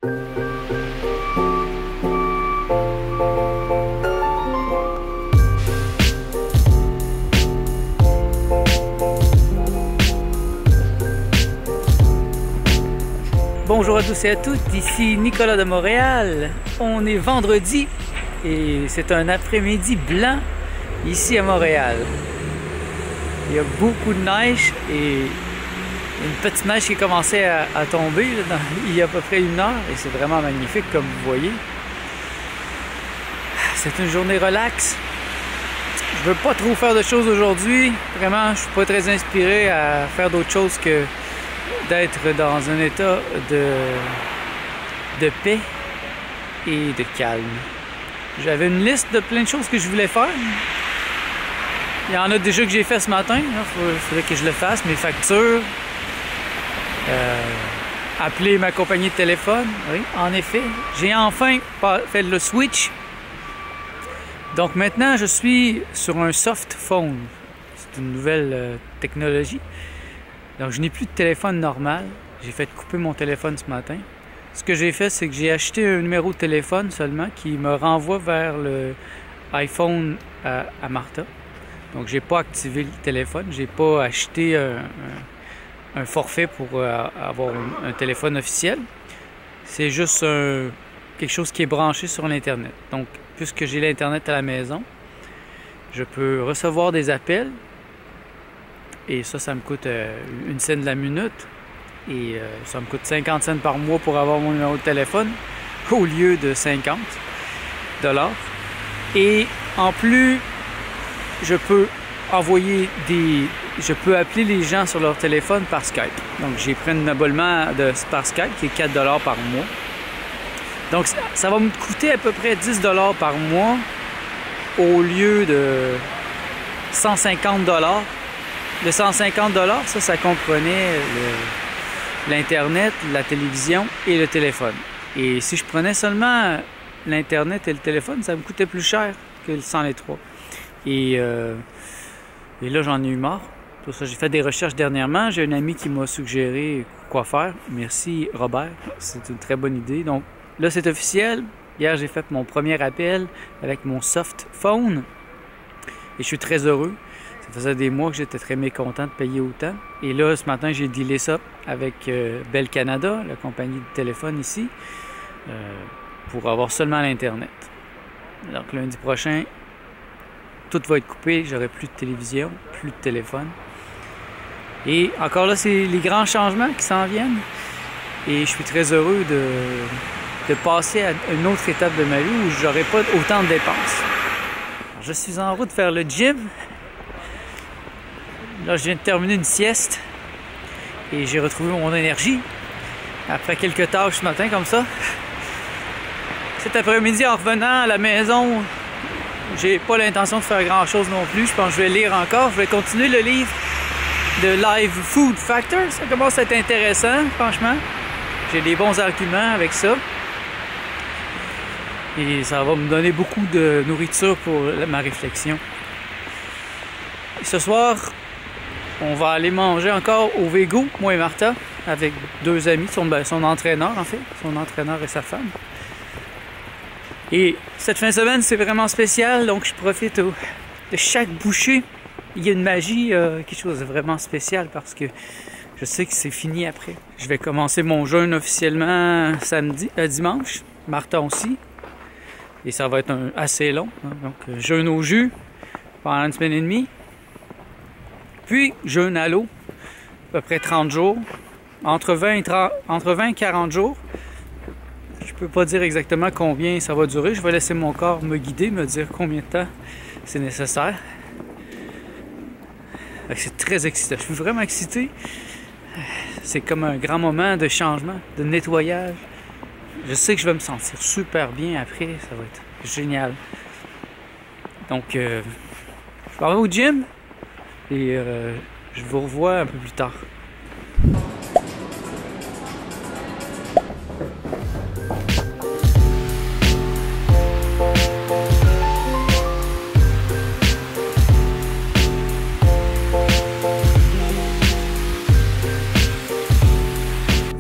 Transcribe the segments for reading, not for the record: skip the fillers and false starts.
Bonjour à tous et à toutes, ici Nicolas de Montréal. On est vendredi et c'est un après-midi blanc ici à Montréal. Il y a beaucoup de neige et une petite neige qui a commencé à tomber là, il y a à peu près 1 heure et c'est vraiment magnifique comme vous voyez. C'est une journée relax. Je veux pas trop faire de choses aujourd'hui. Vraiment, je suis pas très inspiré à faire d'autres choses que d'être dans un état de paix et de calme. J'avais une liste de plein de choses que je voulais faire. Il y en a déjà que j'ai fait ce matin. Il faudrait que je le fasse. Mes factures. Appeler ma compagnie de téléphone. Oui, en effet. J'ai enfin fait le switch. Donc maintenant, je suis sur un soft phone. C'est une nouvelle technologie. Donc je n'ai plus de téléphone normal. J'ai fait couper mon téléphone ce matin. Ce que j'ai fait, c'est que j'ai acheté un numéro de téléphone seulement qui me renvoie vers le iPhone à Martha. Donc j'ai pas activé le téléphone. J'ai pas acheté un forfait pour avoir un téléphone officiel. C'est juste quelque chose qui est branché sur l'Internet. Donc puisque j'ai l'Internet à la maison, je peux recevoir des appels. Et ça me coûte 1 cent de la minute. Et ça me coûte 50 cents par mois pour avoir mon numéro de téléphone au lieu de 50 $. Et en plus, je peux appeler les gens sur leur téléphone par Skype. Donc j'ai pris un abonnement par Skype qui est 4 $ par mois. Donc ça va me coûter à peu près 10 $ par mois au lieu de 150 $. Le 150 $, ça comprenait l'Internet, la télévision et le téléphone. Et si je prenais seulement l'Internet et le téléphone, ça me coûtait plus cher que le 103. Et là, j'en ai eu marre. Pour ça, j'ai fait des recherches dernièrement. J'ai un ami qui m'a suggéré quoi faire. Merci Robert, c'est une très bonne idée. Donc là, c'est officiel. Hier, j'ai fait mon premier appel avec mon soft phone. Et je suis très heureux. Ça faisait des mois que j'étais très mécontent de payer autant. Et là, ce matin, j'ai dealé ça avec Bell Canada, la compagnie de téléphone ici, pour avoir seulement l'Internet. Donc lundi prochain, tout va être coupé. J'aurai plus de télévision, plus de téléphone. Et encore là, c'est les grands changements qui s'en viennent. Et je suis très heureux de passer à une autre étape de ma vie où je n'aurai pas autant de dépenses. Alors, je suis en route vers le gym. Là, je viens de terminer une sieste et j'ai retrouvé mon énergie après quelques tâches ce matin comme ça. Cet après-midi, en revenant à la maison, j'ai pas l'intention de faire grand-chose non plus. Je pense que je vais lire encore. Je vais continuer le livre de Live Food Factor. Ça commence à être intéressant, franchement. J'ai des bons arguments avec ça. Et ça va me donner beaucoup de nourriture pour ma réflexion. Et ce soir, on va aller manger encore au Vego, moi et Martha, avec 2 amis, son entraîneur en fait, son entraîneur et sa femme. Et cette fin de semaine, c'est vraiment spécial, donc je profite de chaque bouchée. Il y a une magie, quelque chose de vraiment spécial parce que je sais que c'est fini après. Je vais commencer mon jeûne officiellement dimanche, Martha aussi. Et ça va être assez long, hein, donc jeûne au jus pendant 1 semaine et demie. Puis, jeûne à l'eau, à peu près 30 jours, entre 20 et 40 jours. Je peux pas dire exactement combien ça va durer. Je vais laisser mon corps me guider, me dire combien de temps c'est nécessaire. C'est très excitant. Je suis vraiment excité. C'est comme un grand moment de changement, de nettoyage. Je sais que je vais me sentir super bien après. Ça va être génial. Donc, je vais aller au gym. Et je vous revois un peu plus tard.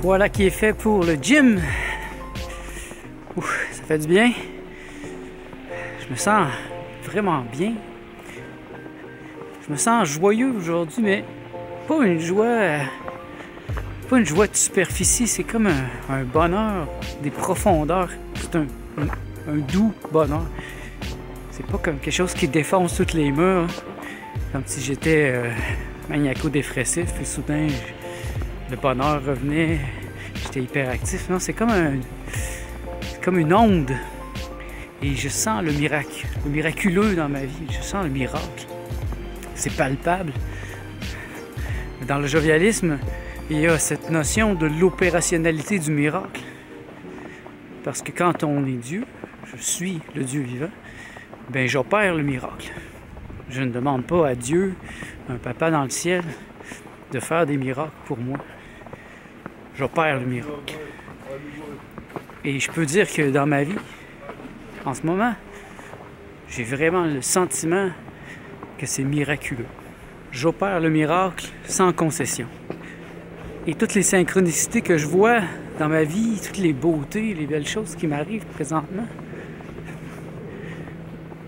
Voilà qui est fait pour le gym. fait du bien. Je me sens vraiment bien. Je me sens joyeux aujourd'hui, mais pas une joie de superficie. C'est comme un bonheur des profondeurs. C'est un doux bonheur. C'est pas comme quelque chose qui défonce toutes les murs, comme si j'étais maniaco-dépressif et soudain le bonheur revenait, j'étais hyperactif. Non, c'est comme une onde. Et je sens le miraculeux dans ma vie. Je sens le miracle. C'est palpable. Dans le jovialisme, il y a cette notion de l'opérationnalité du miracle. Parce que quand on est Dieu, je suis le Dieu vivant, ben j'opère le miracle. Je ne demande pas à Dieu, un papa dans le ciel, de faire des miracles pour moi. J'opère le miracle. Et je peux dire que dans ma vie, en ce moment, j'ai vraiment le sentiment que c'est miraculeux. J'opère le miracle sans concession. Et toutes les synchronicités que je vois dans ma vie, toutes les beautés, les belles choses qui m'arrivent présentement,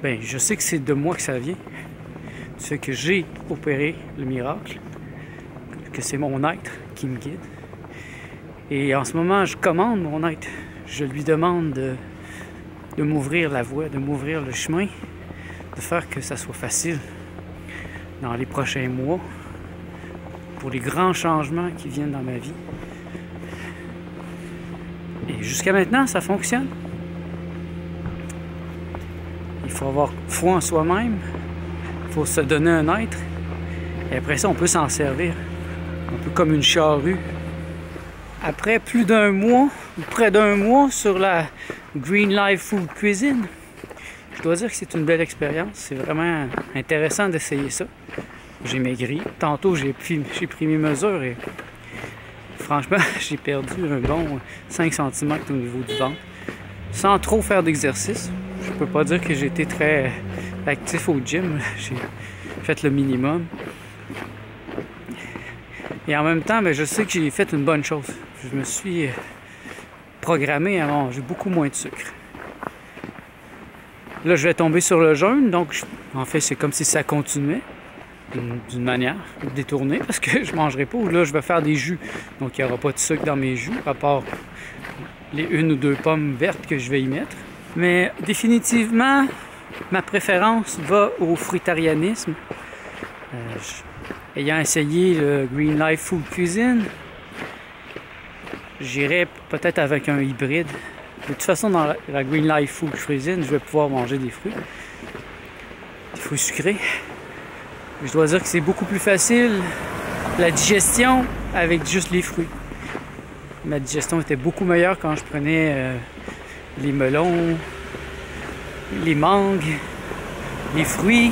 ben je sais que c'est de moi que ça vient. Du fait que j'ai opéré le miracle, que c'est mon être qui me guide. Et en ce moment, je commande mon être. Je lui demande de m'ouvrir la voie, de m'ouvrir le chemin, de faire que ça soit facile dans les prochains mois pour les grands changements qui viennent dans ma vie. Et jusqu'à maintenant, ça fonctionne. Il faut avoir foi en soi-même, il faut se donner un être, et après ça, on peut s'en servir. Un peu comme une charrue. Après plus d'un mois, ou près d'un mois, sur la Green Life Food Cuisine, je dois dire que c'est une belle expérience. C'est vraiment intéressant d'essayer ça. J'ai maigri. Tantôt, j'ai pris mes mesures et franchement, j'ai perdu un bon 5 cm au niveau du ventre. Sans trop faire d'exercice. Je peux pas dire que j'ai été très actif au gym. J'ai fait le minimum. Et en même temps, je sais que j'ai fait une bonne chose. Je me suis programmé à manger beaucoup moins de sucre. Là, je vais tomber sur le jeûne, donc en fait, c'est comme si ça continuait d'une manière détournée, parce que je ne mangerai pas. Là, je vais faire des jus, donc il n'y aura pas de sucre dans mes jus, à part les 1 ou 2 pommes vertes que je vais y mettre. Mais définitivement, ma préférence va au fruitarianisme. Ayant essayé le Green Life Food Cuisine, j'irai peut-être avec un hybride. De toute façon, dans la Green Life Food Cuisine, je vais pouvoir manger des fruits sucrés. Je dois dire que c'est beaucoup plus facile la digestion avec juste les fruits. Ma digestion était beaucoup meilleure quand je prenais les melons, les mangues, les fruits.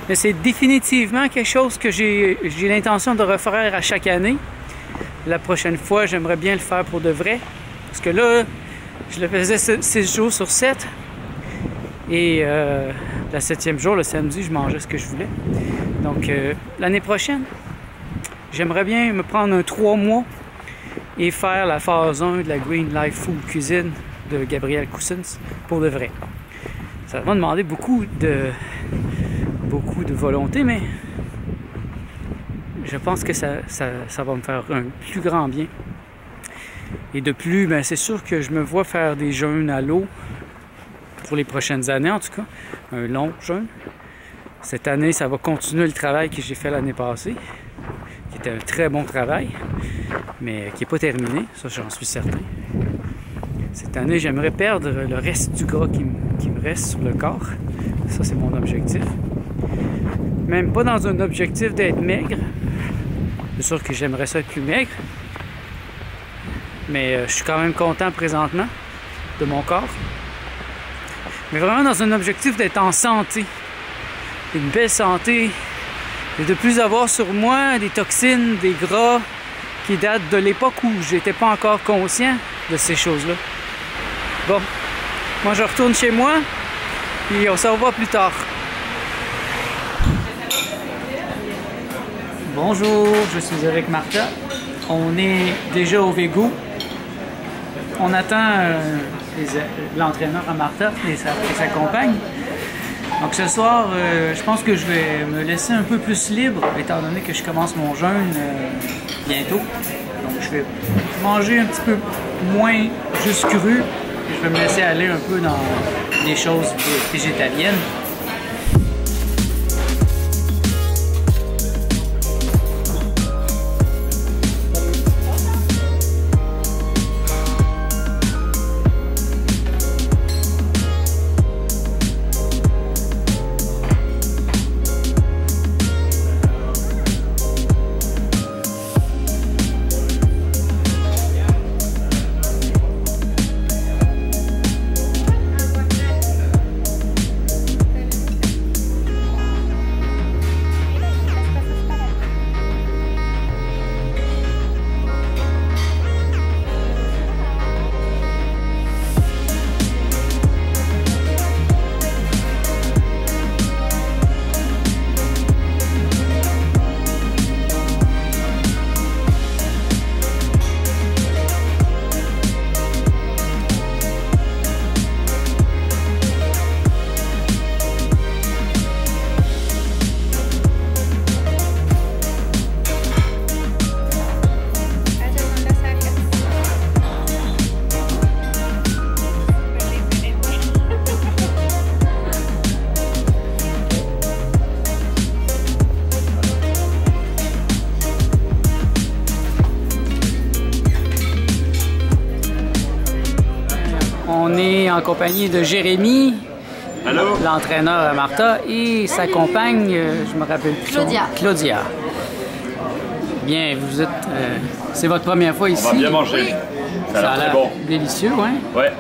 Mais c'est définitivement quelque chose que j'ai l'intention de refaire à chaque année. La prochaine fois, j'aimerais bien le faire pour de vrai. Parce que là, je le faisais 6 jours sur 7. Et le 7e jour, le samedi, je mangeais ce que je voulais. Donc, l'année prochaine, j'aimerais bien me prendre un 3 mois et faire la phase 1 de la Green Life Food Cuisine de Gabriel Coussens pour de vrai. Ça va demander beaucoup de volonté, mais je pense que ça va me faire un plus grand bien. Et de plus, c'est sûr que je me vois faire des jeûnes à l'eau pour les prochaines années, en tout cas, un long jeûne. Cette année, ça va continuer le travail que j'ai fait l'année passée, qui était un très bon travail, mais qui n'est pas terminé, ça j'en suis certain. Cette année, j'aimerais perdre le reste du gras qui me reste sur le corps. Ça, c'est mon objectif. Même pas dans un objectif d'être maigre. C'est sûr que j'aimerais ça être plus maigre. Mais je suis quand même content présentement de mon corps. Mais vraiment dans un objectif d'être en santé. Une belle santé. Et de plus avoir sur moi des toxines, des gras qui datent de l'époque où j'étais pas encore conscient de ces choses-là. Bon, moi je retourne chez moi et on se revoit plus tard. Bonjour, je suis avec Martha. On est déjà au Végou. on attend l'entraîneur à Martha et sa compagne. Donc ce soir, je pense que je vais me laisser un peu plus libre, étant donné que je commence mon jeûne bientôt. Donc je vais manger un petit peu moins juste cru. Je vais me laisser aller un peu dans des choses végétaliennes. On est en compagnie de Jérémy, l'entraîneur à Martha, et sa compagne, je me rappelle plus. Claudia. Bien, vous êtes. C'est votre première fois ici. On va bien manger. Oui. Ça a l'air très bon. Délicieux, ouais. Ouais.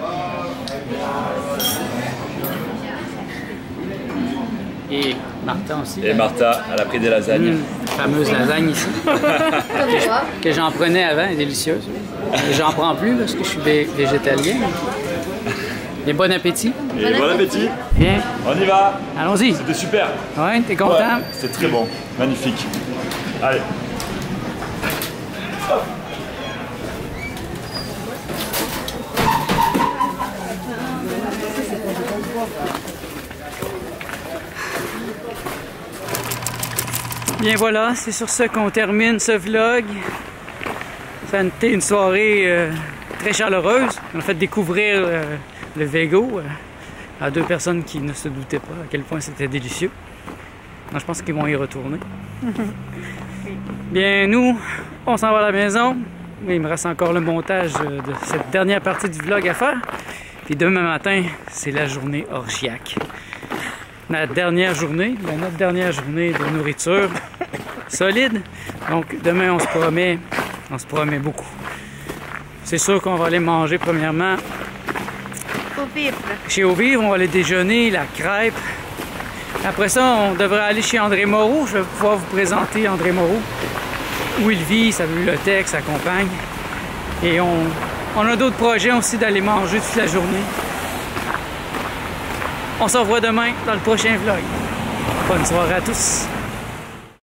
Et Martha aussi. Et Martha, elle a pris des lasagnes. La fameuse lasagne ici. que j'en prenais avant, elle est délicieuse. J'en prends plus parce que je suis végétalien. Et bon appétit. Et bon appétit. Bien. On y va. Allons-y. C'était super. Ouais, t'es content? Ouais, c'était très bon. Magnifique. Allez. Bien voilà, c'est sur ça qu'on termine ce vlog. Ça a été une soirée très chaleureuse. On a fait découvrir le Vego à deux personnes qui ne se doutaient pas à quel point c'était délicieux. Donc, je pense qu'ils vont y retourner. Bien, nous, on s'en va à la maison. Il me reste encore le montage de cette dernière partie du vlog à faire. Puis demain matin, c'est la journée orgiaque. Notre dernière journée de nourriture solide. Donc demain, on se promet beaucoup. C'est sûr qu'on va aller manger premièrement chez Au Vivre. On va aller déjeuner, la crêpe. Après ça, on devrait aller chez André Moreau. Je vais pouvoir vous présenter André Moreau, où il vit, sa bibliothèque, sa compagne. Et on a d'autres projets aussi d'aller manger toute la journée. On se revoit demain dans le prochain vlog. Bonne soirée à tous!